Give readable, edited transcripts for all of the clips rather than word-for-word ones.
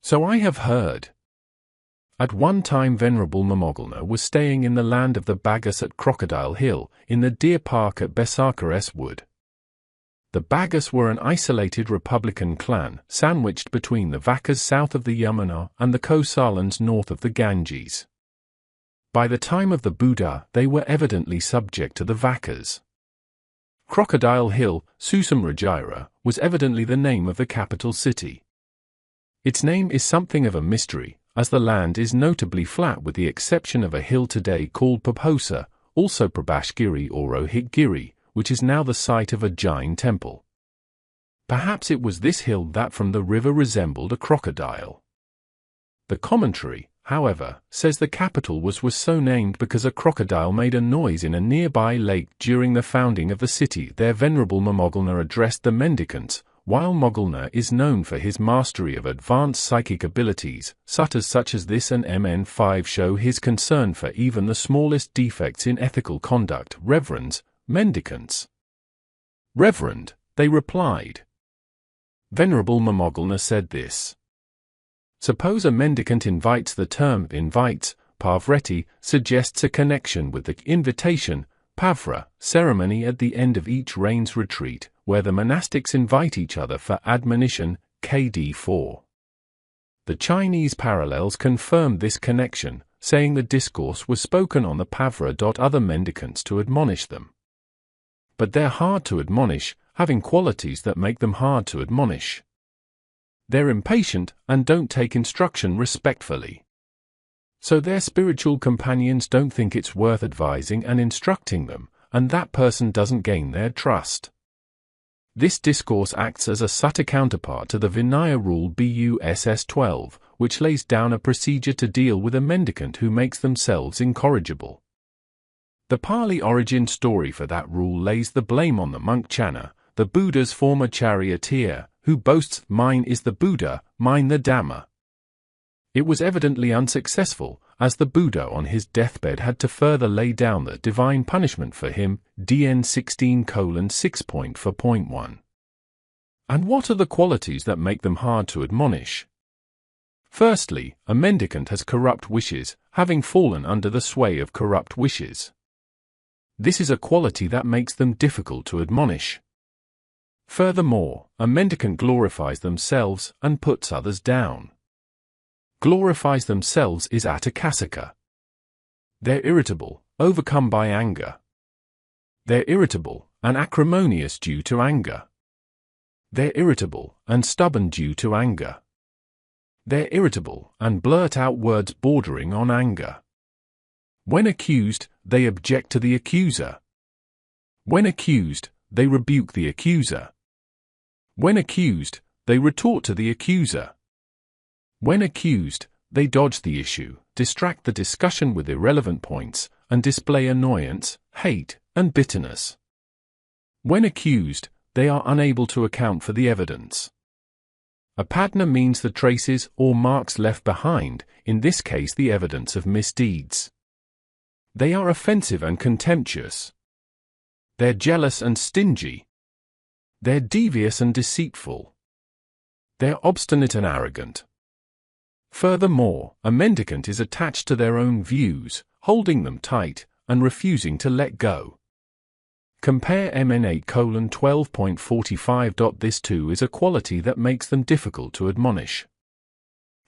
So I have heard. At one time Venerable Momoglana was staying in the land of the Bagas at Crocodile Hill, in the deer park at Besarkar Wood. The Bagas were an isolated republican clan, sandwiched between the Vakas south of the Yamuna and the Kosalans north of the Ganges. By the time of the Buddha, they were evidently subject to the Vakas. Crocodile Hill, Susamrajira, was evidently the name of the capital city. Its name is something of a mystery, as the land is notably flat with the exception of a hill today called Pabhosa, also Prabhashgiri or Rohitgiri, which is now the site of a Jain temple. Perhaps it was this hill that from the river resembled a crocodile. The commentary, however, says the capital was so named because a crocodile made a noise in a nearby lake during the founding of the city. There Venerable Momoglana addressed the mendicants. While Moggulna is known for his mastery of advanced psychic abilities, suttas such as this and MN5 show his concern for even the smallest defects in ethical conduct. Reverends, mendicants. Reverend, they replied. Venerable Momoglana said this. Suppose a mendicant invites. The term invites, pavreti, suggests a connection with the invitation, pavra, ceremony at the end of each rains retreat, where the monastics invite each other for admonition, KD 4. The Chinese parallels confirmed this connection, saying the discourse was spoken on the pavra. Other mendicants to admonish them. But they're hard to admonish, having qualities that make them hard to admonish. They're impatient and don't take instruction respectfully. So their spiritual companions don't think it's worth advising and instructing them, and that person doesn't gain their trust. This discourse acts as a sutta counterpart to the Vinaya rule BUSS 12, which lays down a procedure to deal with a mendicant who makes themselves incorrigible. The Pali origin story for that rule lays the blame on the monk Channa, the Buddha's former charioteer, who boasts, "Mine is the Buddha, mine the Dhamma." It was evidently unsuccessful, as the Buddha on his deathbed had to further lay down the divine punishment for him, DN 16:6.4.1. And what are the qualities that make them hard to admonish? Firstly, a mendicant has corrupt wishes, having fallen under the sway of corrupt wishes. This is a quality that makes them difficult to admonish. Furthermore, a mendicant glorifies themselves and puts others down. Glorifies themselves is atakasika. They're irritable, overcome by anger. They're irritable and acrimonious due to anger. They're irritable and stubborn due to anger. They're irritable and blurt out words bordering on anger. When accused, they object to the accuser. When accused, they rebuke the accuser. When accused, they retort to the accuser. When accused, they dodge the issue, distract the discussion with irrelevant points, and display annoyance, hate, and bitterness. When accused, they are unable to account for the evidence. Apadna means the traces or marks left behind, in this case the evidence of misdeeds. They are offensive and contemptuous. They're jealous and stingy. They're devious and deceitful. They're obstinate and arrogant. Furthermore, a mendicant is attached to their own views, holding them tight, and refusing to let go. Compare MN8:12.45. This too is a quality that makes them difficult to admonish.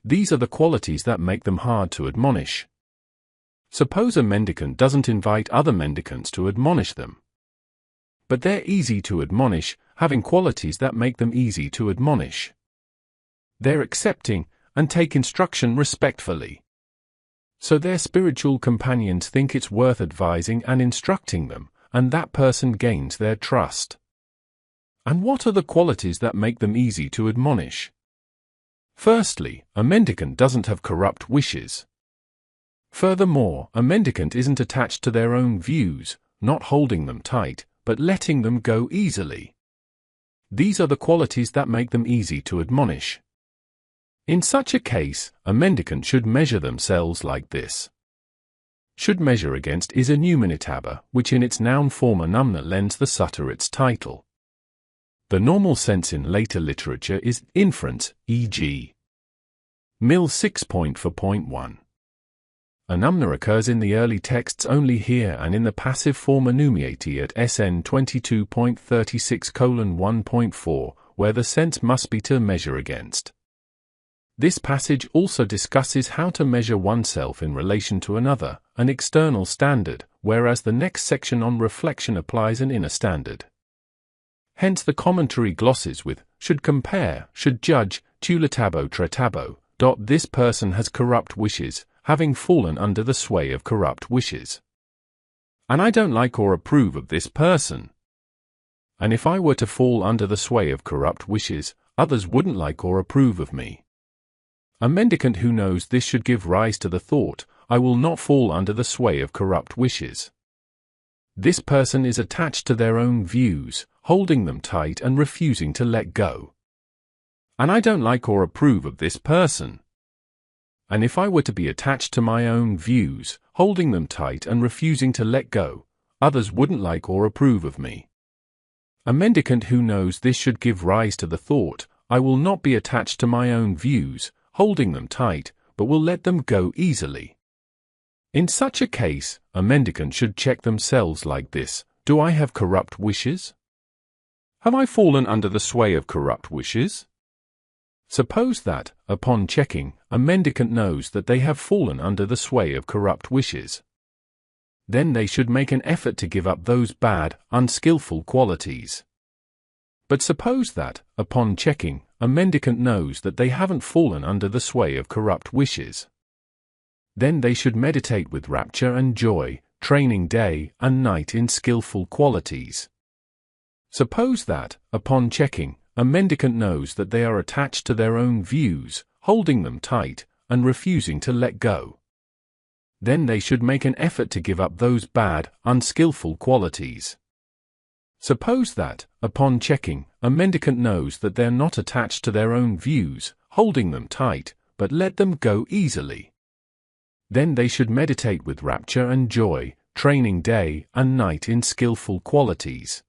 These are the qualities that make them hard to admonish. Suppose a mendicant doesn't invite other mendicants to admonish them. But they're easy to admonish, having qualities that make them easy to admonish. They're accepting, and take instruction respectfully. So their spiritual companions think it's worth advising and instructing them, and that person gains their trust. And what are the qualities that make them easy to admonish? Firstly, a mendicant doesn't have corrupt wishes. Furthermore, a mendicant isn't attached to their own views, not holding them tight, but letting them go easily. These are the qualities that make them easy to admonish. In such a case, a mendicant should measure themselves like this. Should measure against is a numinitaba, which in its noun form anumna lends the sutta its title. The normal sense in later literature is inference, e.g. Mill 6.4.1. Anumna occurs in the early texts only here and in the passive form Anumiati at SN 22.36:1.4, where the sense must be to measure against. This passage also discusses how to measure oneself in relation to another, an external standard, whereas the next section on reflection applies an inner standard. Hence the commentary glosses with, should compare, should judge, tulatabo tratabo. This person has corrupt wishes, having fallen under the sway of corrupt wishes. And I don't like or approve of this person. And if I were to fall under the sway of corrupt wishes, others wouldn't like or approve of me. A mendicant who knows this should give rise to the thought, I will not fall under the sway of corrupt wishes. This person is attached to their own views, holding them tight and refusing to let go. And I don't like or approve of this person. And if I were to be attached to my own views, holding them tight and refusing to let go, others wouldn't like or approve of me. A mendicant who knows this should give rise to the thought, I will not be attached to my own views, holding them tight, but will let them go easily. In such a case, a mendicant should check themselves like this: do I have corrupt wishes? Have I fallen under the sway of corrupt wishes? Suppose that, upon checking, a mendicant knows that they have fallen under the sway of corrupt wishes. Then they should make an effort to give up those bad, unskillful qualities. But suppose that, upon checking, a mendicant knows that they haven't fallen under the sway of corrupt wishes. Then they should meditate with rapture and joy, training day and night in skillful qualities. Suppose that, upon checking, a mendicant knows that they are attached to their own views, holding them tight, and refusing to let go. Then they should make an effort to give up those bad, unskillful qualities. Suppose that, upon checking, a mendicant knows that they are not attached to their own views, holding them tight, but let them go easily. Then they should meditate with rapture and joy, training day and night in skillful qualities.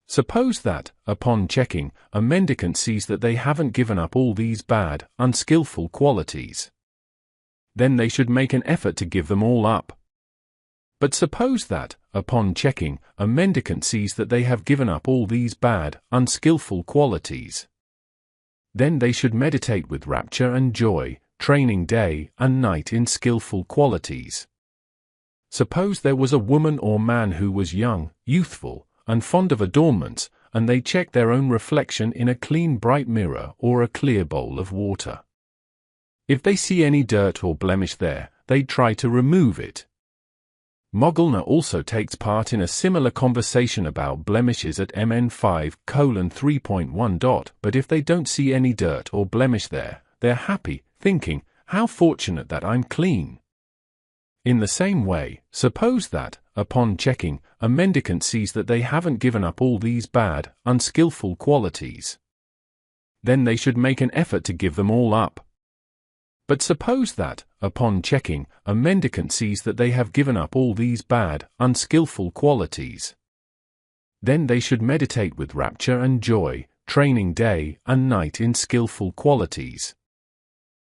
Suppose that, upon checking, a mendicant sees that they haven't given up all these bad, unskillful qualities. Then they should make an effort to give them all up. But suppose that, upon checking, a mendicant sees that they have given up all these bad, unskillful qualities. Then they should meditate with rapture and joy, training day and night in skillful qualities. Suppose there was a woman or man who was young, youthful, and fond of adornments, and they check their own reflection in a clean bright mirror or a clear bowl of water. If they see any dirt or blemish there, they try to remove it. Moggolna also takes part in a similar conversation about blemishes at MN 5:3.1. But if they don't see any dirt or blemish there, they're happy, thinking, how fortunate that I'm clean. In the same way, suppose that, upon checking, a mendicant sees that they haven't given up all these bad, unskillful qualities. Then they should make an effort to give them all up. But suppose that, upon checking, a mendicant sees that they have given up all these bad, unskillful qualities. Then they should meditate with rapture and joy, training day and night in skillful qualities.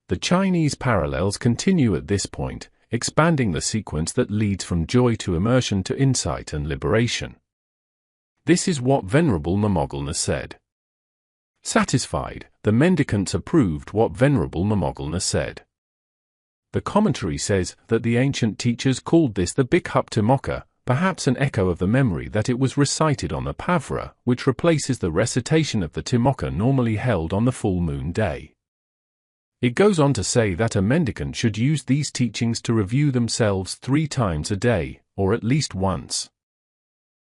The Chinese parallels continue at this point, expanding the sequence that leads from joy to immersion to insight and liberation. This is what Venerable Moggolna said. Satisfied, the mendicants approved what Venerable Moggolna said. The commentary says that the ancient teachers called this the Bhikkhu Timokkha, perhaps an echo of the memory that it was recited on the Pavra, which replaces the recitation of the Timokkha normally held on the full moon day. It goes on to say that a mendicant should use these teachings to review themselves 3 times a day, or at least once.